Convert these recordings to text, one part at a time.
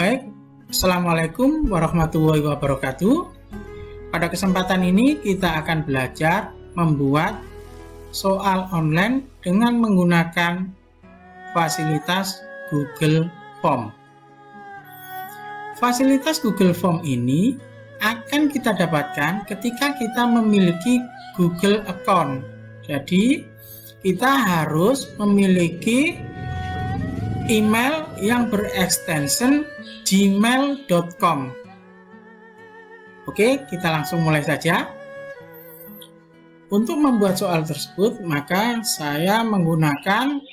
Baik, Assalamualaikum warahmatullahi wabarakatuh. Pada kesempatan ini kita akan belajar membuat soal online dengan menggunakan fasilitas Google Form. Fasilitas Google Form ini akan kita dapatkan ketika kita memiliki Google Account. Jadi, kita harus memiliki email yang berextension gmail.com. Oke, kita langsung mulai saja. Untuk membuat soal tersebut, maka saya menggunakan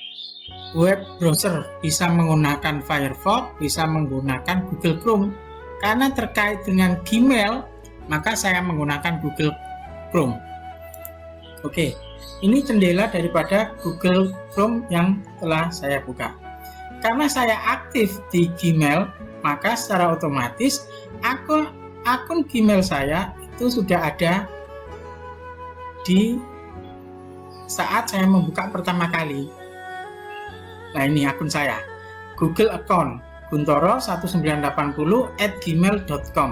web browser, bisa menggunakan Firefox, bisa menggunakan Google Chrome. Karena terkait dengan Gmail, maka saya menggunakan Google Chrome. Oke, ini jendela daripada Google Chrome yang telah saya buka. Karena saya aktif di Gmail, maka secara otomatis akun Gmail saya itu sudah ada di saat saya membuka pertama kali. Nah, ini akun saya, Google Account guntoro1980@gmail.com.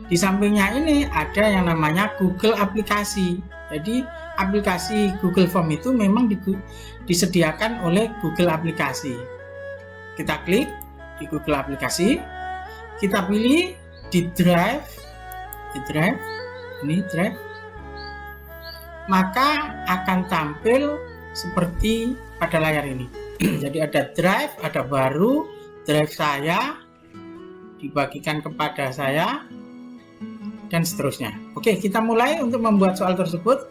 Di sampingnya ini ada yang namanya Google Aplikasi. Jadi aplikasi Google Form itu memang disediakan oleh Google Aplikasi. Kita klik di Google Aplikasi, kita pilih di Drive, ini Drive, maka akan tampil seperti pada layar ini. Jadi ada Drive, ada baru, Drive saya, dibagikan kepada saya, dan seterusnya. Oke, kita mulai untuk membuat soal tersebut.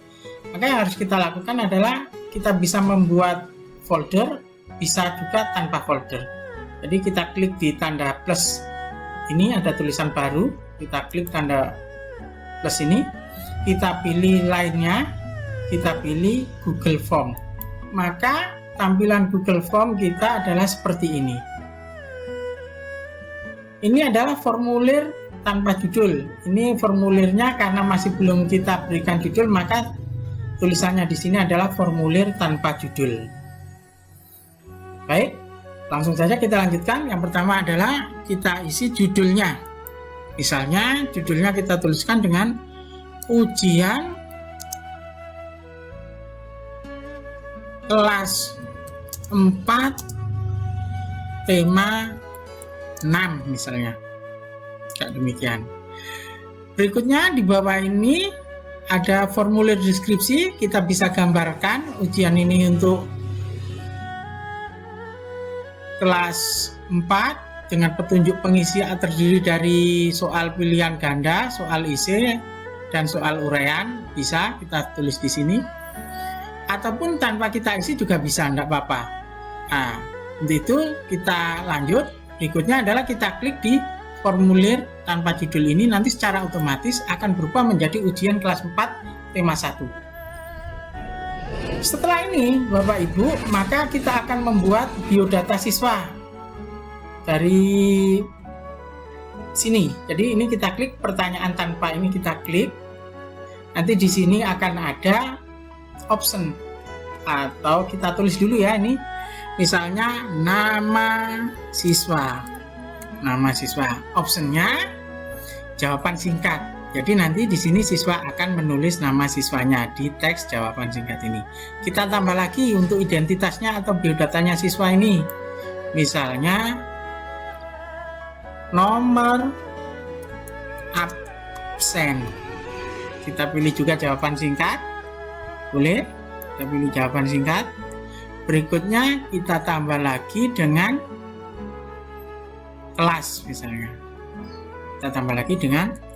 Maka yang harus kita lakukan adalah kita bisa membuat folder, bisa juga tanpa folder. Jadi kita klik di tanda plus, ini ada tulisan baru, kita klik tanda plus ini, kita pilih lainnya, kita pilih Google Form. Maka tampilan Google Form kita adalah seperti ini. Ini adalah formulir tanpa judul. Ini formulirnya karena masih belum kita berikan judul, maka tulisannya di sini adalah formulir tanpa judul. Baik, langsung saja kita lanjutkan. Yang pertama adalah kita isi judulnya. Misalnya judulnya kita tuliskan dengan ujian kelas 4 tema 6 misalnya. Kayak demikian. Berikutnya di bawah ini ada formulir deskripsi. Kita bisa gambarkan ujian ini untuk kelas 4 dengan petunjuk pengisi terdiri dari soal pilihan ganda, soal isi, dan soal uraian. Bisa kita tulis di sini. Ataupun tanpa kita isi juga bisa, enggak apa-apa. Nah, untuk itu kita lanjut. Berikutnya adalah kita klik di formulir tanpa judul ini. Nanti secara otomatis akan berubah menjadi ujian kelas 4 tema 1. Setelah ini, Bapak Ibu, maka kita akan membuat biodata siswa dari sini. Jadi ini kita klik pertanyaan tanpa, ini kita klik. Nanti di sini akan ada option, atau kita tulis dulu ya, ini misalnya nama siswa. Nama siswa. Optionnya jawaban singkat. Jadi nanti di sini siswa akan menulis nama siswanya di teks jawaban singkat ini. Kita tambah lagi untuk identitasnya atau biodatanya siswa ini. Misalnya nomor absen. Kita pilih juga jawaban singkat. Boleh, kita pilih jawaban singkat. Berikutnya kita tambah lagi dengan kelas misalnya. Kita tambah lagi dengan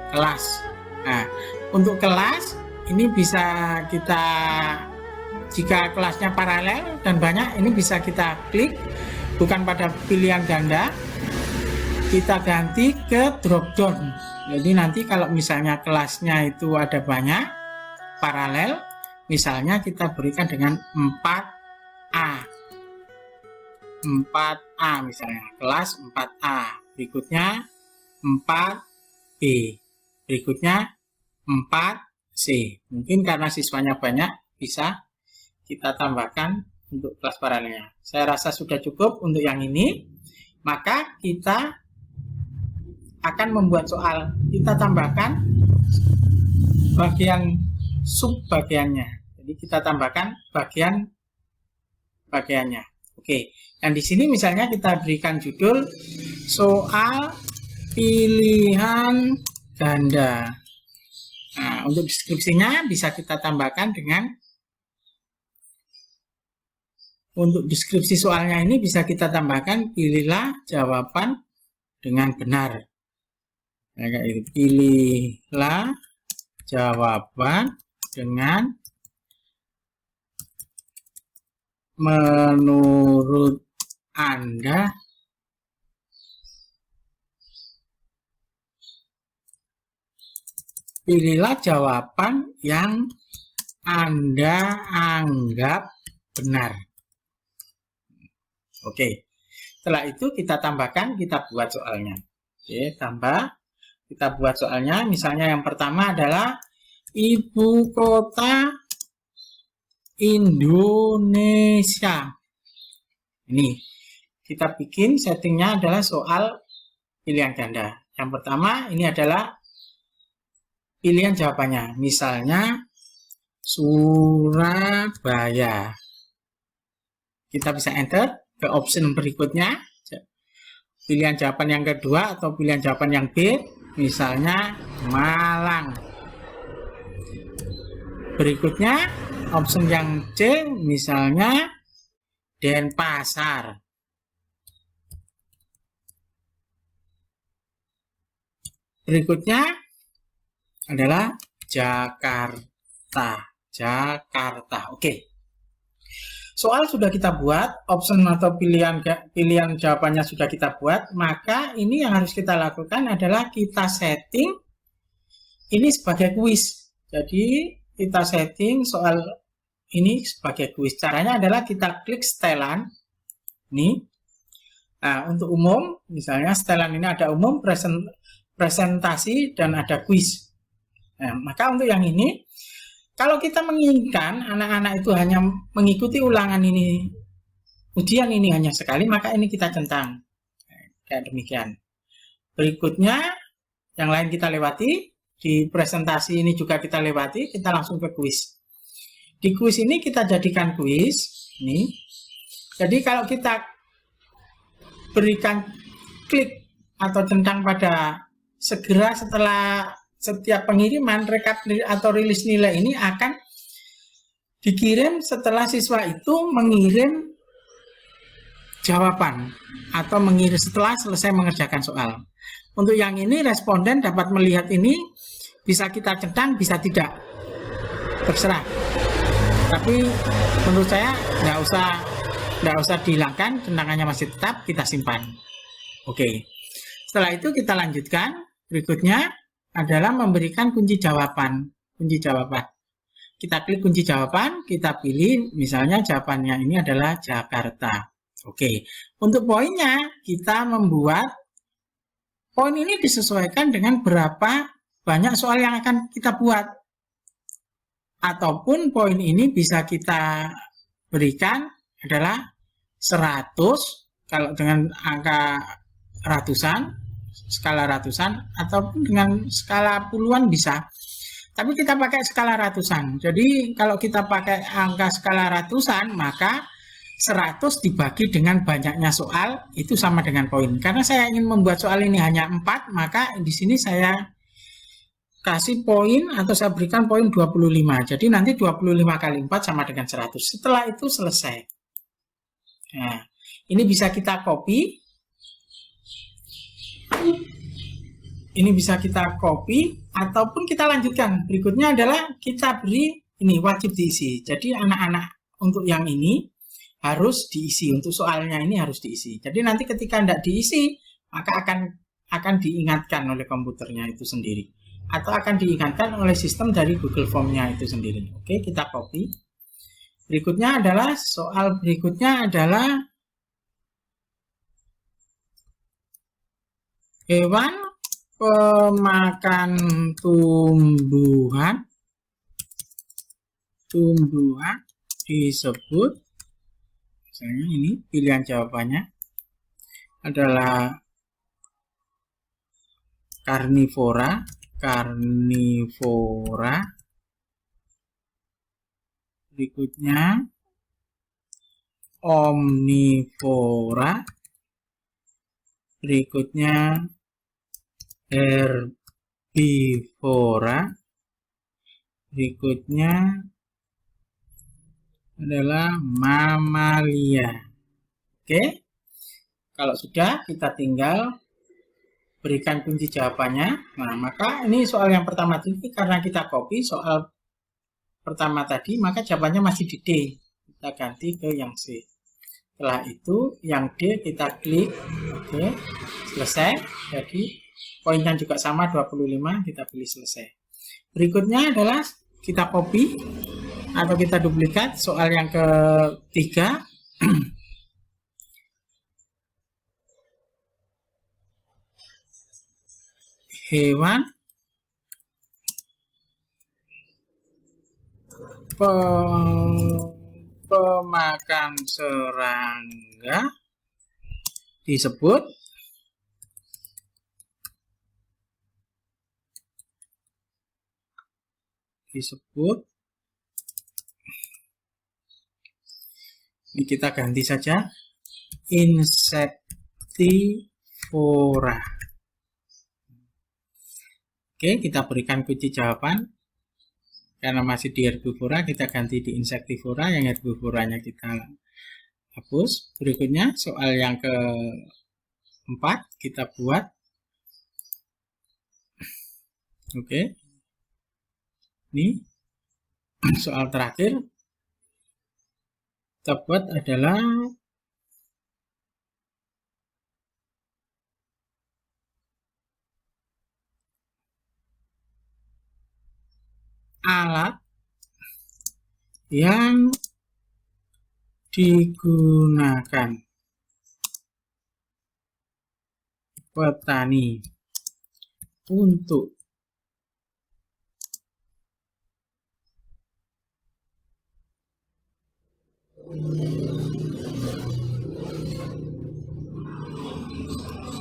kelas. Nah, untuk kelas ini bisa kita, jika kelasnya paralel dan banyak, ini bisa kita klik bukan pada pilihan ganda, kita ganti ke drop down. Jadi nanti kalau misalnya kelasnya itu ada banyak paralel, misalnya kita berikan dengan 4A. 4A misalnya, kelas 4A. Berikutnya 4B. Berikutnya 4C. Mungkin karena siswanya banyak, bisa kita tambahkan untuk kelas paralelnya. Saya rasa sudah cukup untuk yang ini. Maka kita akan membuat soal, kita tambahkan bagian sub bagiannya. Jadi kita tambahkan bagiannya. Oke. Dan di sini misalnya kita berikan judul soal pilihan ganda. Nah, untuk deskripsinya bisa kita tambahkan dengan, untuk deskripsi soalnya ini bisa kita tambahkan pilihlah jawaban dengan benar. Nah, kayak itu. Pilihlah jawaban dengan menurut Anda pilihlah jawaban yang Anda anggap benar. Oke. Setelah itu kita tambahkan, kita buat soalnya. Oke, kita buat soalnya. Misalnya yang pertama adalah ibu kota Indonesia. Ini kita bikin settingnya adalah soal pilihan ganda. Yang pertama ini adalah pilihan jawabannya. Misalnya Surabaya. Kita bisa enter ke option berikutnya. Pilihan jawaban yang kedua atau pilihan jawaban yang B, misalnya Malang. Berikutnya option yang C, misalnya Denpasar. Berikutnya adalah Jakarta. Oke. Soal sudah kita buat, option atau pilihan jawabannya sudah kita buat, maka ini yang harus kita lakukan adalah kita setting ini sebagai kuis. Jadi kita setting soal ini sebagai kuis. Caranya adalah kita klik setelan ini. Nah, untuk umum, misalnya setelan ini ada umum, presentasi, dan ada kuis. Nah, maka untuk yang ini, kalau kita menginginkan anak-anak itu hanya mengikuti ulangan ini, ujian ini hanya sekali, maka ini kita centang. Kayak demikian. Berikutnya, yang lain kita lewati. Di presentasi ini juga kita lewati, kita langsung ke kuis. Di kuis ini kita jadikan kuis. Ini. Jadi kalau kita berikan klik atau centang pada segera setelah setiap pengiriman, rekap atau rilis nilai ini akan dikirim setelah siswa itu mengirim jawaban atau mengirim setelah selesai mengerjakan soal. Untuk yang ini responden dapat melihat ini, bisa kita centang, bisa tidak, terserah. Tapi menurut saya nggak usah dihilangkan, centangannya masih tetap, kita simpan. Oke. Setelah itu kita lanjutkan. Berikutnya adalah memberikan kunci jawaban. Kita klik kunci jawaban, kita pilih misalnya jawabannya ini adalah Jakarta. Oke. Untuk poinnya kita membuat poin ini disesuaikan dengan berapa banyak soal yang akan kita buat. Ataupun poin ini bisa kita berikan adalah 100 kalau dengan angka ratusan, skala ratusan, ataupun dengan skala puluhan bisa. Tapi kita pakai skala ratusan. Jadi kalau kita pakai angka skala ratusan, maka 100 dibagi dengan banyaknya soal itu sama dengan poin. Karena saya ingin membuat soal ini hanya 4, maka di sini saya kasih poin atau saya berikan poin 25. Jadi nanti 25 kali 4 sama dengan 100. Setelah itu selesai. Nah, ini bisa kita copy. Ini bisa kita copy ataupun kita lanjutkan. Berikutnya adalah kita beri ini wajib diisi. Jadi anak-anak untuk yang ini harus diisi, untuk soalnya ini harus diisi. Jadi nanti ketika tidak diisi, maka akan diingatkan oleh komputernya itu sendiri, atau akan diingatkan oleh sistem dari Google Form-nya itu sendiri. Oke, kita copy. Berikutnya adalah soal berikutnya adalah hewan pemakan tumbuhan disebut, misalnya ini pilihan jawabannya adalah karnivora, berikutnya omnivora, berikutnya herbivora, berikutnya adalah mamalia. Oke, kalau sudah, kita tinggal berikan kunci jawabannya. Nah, maka ini soal yang pertama tadi, karena kita copy soal pertama tadi, maka jawabannya masih di D. Kita ganti ke yang C. Setelah itu, yang D kita klik. Oke, selesai. Jadi, poinnya juga sama 25, kita pilih selesai. Berikutnya adalah kita copy atau kita duplikat soal yang ketiga. Hewan pemakan serangga disebut ini kita ganti saja insectivora. Oke, kita berikan kunci jawaban. Karena masih di herbivora, kita ganti di insectivora. Yang herbivoranya kita hapus. Berikutnya, soal yang keempat, kita buat. Oke. Ini soal terakhir. Kita buat adalah alat yang digunakan petani untuk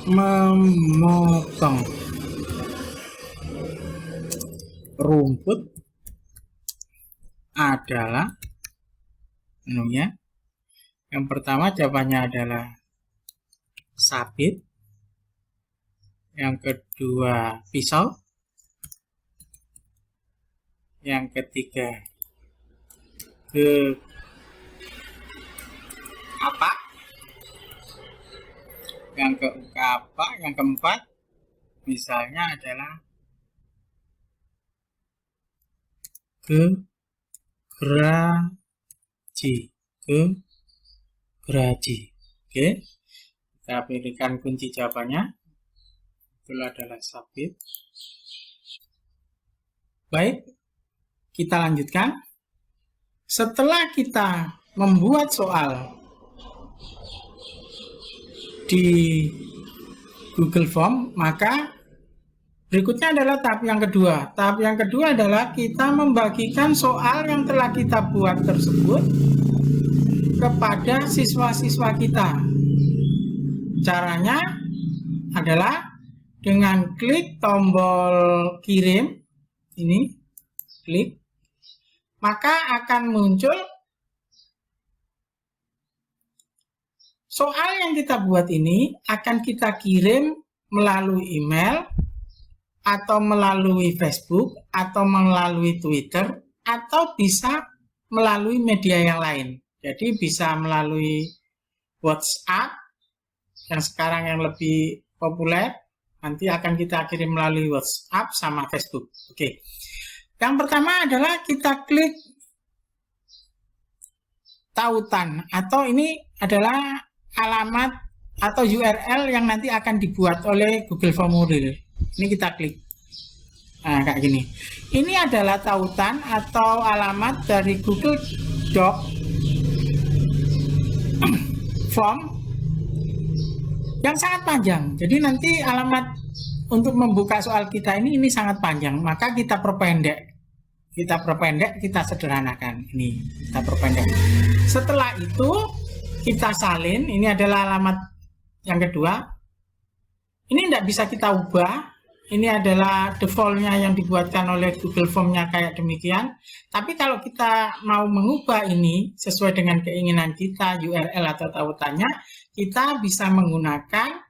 memotong rumput adalah yang pertama jawabannya adalah sabit, yang kedua pisau, yang ketiga kapak, yang keempat misalnya adalah geraji. Oke, kita berikan kunci jawabannya. Itu adalah sabit. Baik, kita lanjutkan. Setelah kita membuat soal di Google Form, maka berikutnya adalah tahap yang kedua. Tahap yang kedua adalah kita membagikan soal yang telah kita buat tersebut kepada siswa-siswa kita. Caranya adalah dengan klik tombol kirim, ini, klik, maka akan muncul soal yang kita buat ini akan kita kirim melalui email, atau melalui Facebook, atau melalui Twitter, atau bisa melalui media yang lain. Jadi bisa melalui WhatsApp, yang sekarang yang lebih populer, nanti akan kita kirim melalui WhatsApp sama Facebook. Oke. Yang pertama adalah kita klik tautan, atau ini adalah alamat atau URL yang nanti akan dibuat oleh Google Formulir. Ini kita klik. Nah, kayak gini. Ini adalah tautan atau alamat dari Google Doc Form yang sangat panjang. Jadi nanti alamat untuk membuka soal kita ini sangat panjang. Maka kita perpendek. Kita sederhanakan. Ini kita perpendek. Setelah itu kita salin. Ini adalah alamat yang kedua. Ini tidak bisa kita ubah. Ini adalah defaultnya yang dibuatkan oleh Google Form-nya kayak demikian. Tapi kalau kita mau mengubah ini sesuai dengan keinginan kita, URL atau tautannya, kita bisa menggunakan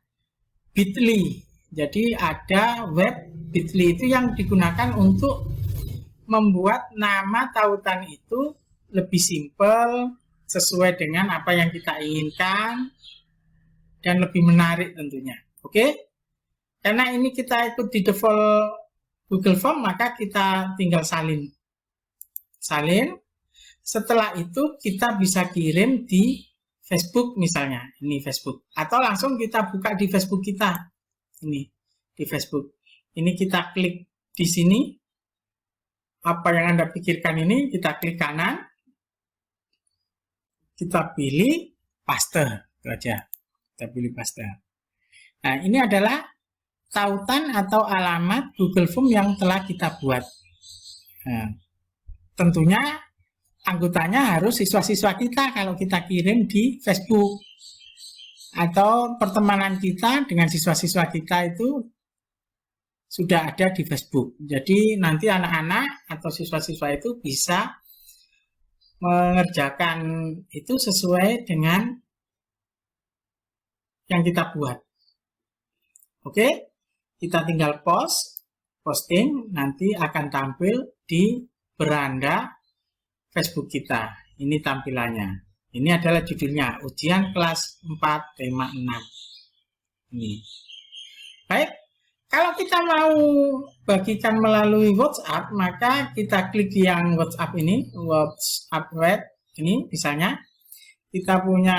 Bitly. Jadi ada web Bitly itu yang digunakan untuk membuat nama tautan itu lebih simpel, sesuai dengan apa yang kita inginkan, dan lebih menarik tentunya. Oke? Karena ini kita ikut di default Google Form, maka kita tinggal salin. Salin. Setelah itu kita bisa kirim di Facebook misalnya. Ini Facebook. Atau langsung kita buka di Facebook kita. Ini di Facebook. Ini kita klik di sini. Apa yang Anda pikirkan ini, kita klik kanan. Kita pilih paste. Itu aja. Kita pilih paste. Nah, ini adalah tautan atau alamat Google Form yang telah kita buat. Nah, tentunya anggotanya harus siswa-siswa kita kalau kita kirim di Facebook. Atau pertemanan kita dengan siswa-siswa kita itu sudah ada di Facebook. Jadi nanti anak-anak atau siswa-siswa itu bisa mengerjakan itu sesuai dengan yang kita buat. Oke? Kita tinggal posting, nanti akan tampil di beranda Facebook kita. Ini tampilannya. Ini adalah judulnya, ujian kelas 4 tema 6. Ini. Baik, kalau kita mau bagikan melalui WhatsApp, maka kita klik yang WhatsApp ini, WhatsApp web ini misalnya. Kita punya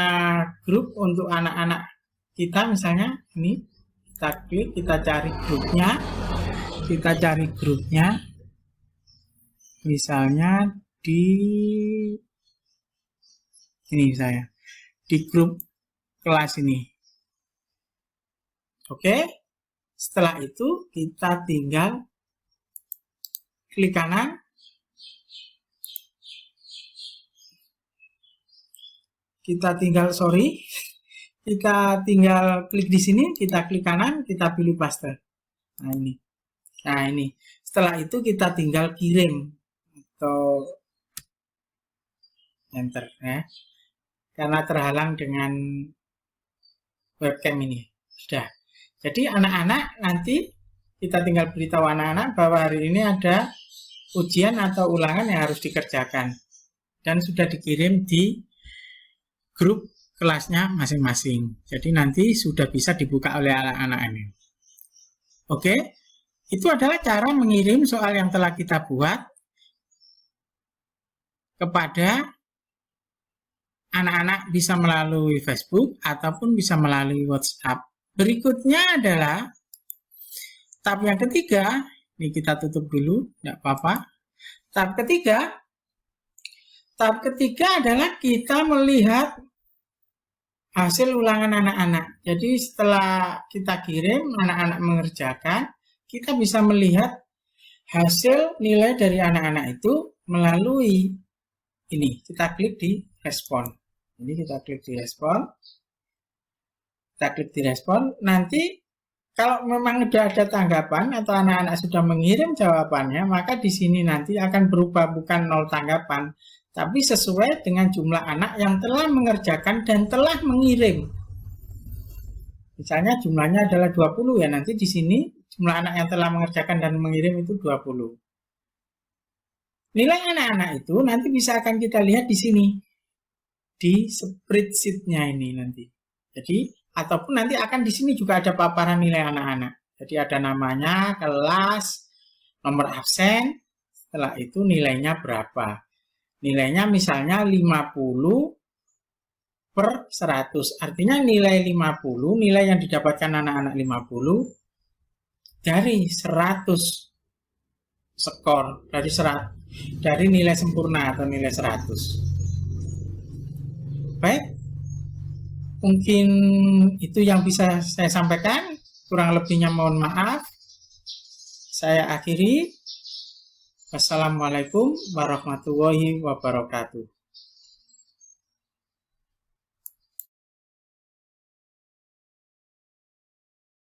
grup untuk anak-anak kita misalnya, ini. Kita klik, kita cari grupnya, misalnya di ini saya, di grup kelas ini. Oke, setelah itu kita tinggal klik kanan, kita tinggal klik di sini, kita klik kanan, kita pilih paste. Nah ini. Setelah itu kita tinggal kirim atau enter ya. Karena terhalang dengan webcam ini. Sudah. Jadi anak-anak nanti kita tinggal beritahu anak-anak bahwa hari ini ada ujian atau ulangan yang harus dikerjakan. Dan sudah dikirim di grup kelasnya masing-masing. Jadi nanti sudah bisa dibuka oleh anak-anak ini. Oke, itu adalah cara mengirim soal yang telah kita buat kepada anak-anak, bisa melalui Facebook ataupun bisa melalui WhatsApp. Berikutnya adalah tahap yang ketiga. Ini kita tutup dulu, tidak apa-apa. Tahap ketiga adalah kita melihat hasil ulangan anak-anak. Jadi setelah kita kirim, anak-anak mengerjakan, kita bisa melihat hasil nilai dari anak-anak itu melalui ini. Kita klik di respon. Ini kita klik di respon. Nanti kalau memang sudah ada tanggapan atau anak-anak sudah mengirim jawabannya, maka di sini nanti akan berubah, bukan 0 tanggapan, tapi sesuai dengan jumlah anak yang telah mengerjakan dan telah mengirim. Misalnya jumlahnya adalah 20 ya, nanti di sini jumlah anak yang telah mengerjakan dan mengirim itu 20. Nilai anak-anak itu nanti bisa akan kita lihat di sini. Di spreadsheet-nya ini nanti. Jadi, ataupun nanti akan di sini juga ada paparan nilai anak-anak. Jadi ada namanya, kelas, nomor absen, setelah itu nilainya berapa. Nilainya misalnya 50 per 100. Artinya nilai 50, nilai yang didapatkan anak-anak 50 dari 100 skor, dari nilai sempurna atau nilai 100. Baik, mungkin itu yang bisa saya sampaikan. Kurang lebihnya mohon maaf. Saya akhiri. Wassalamualaikum warahmatullahi wabarakatuh.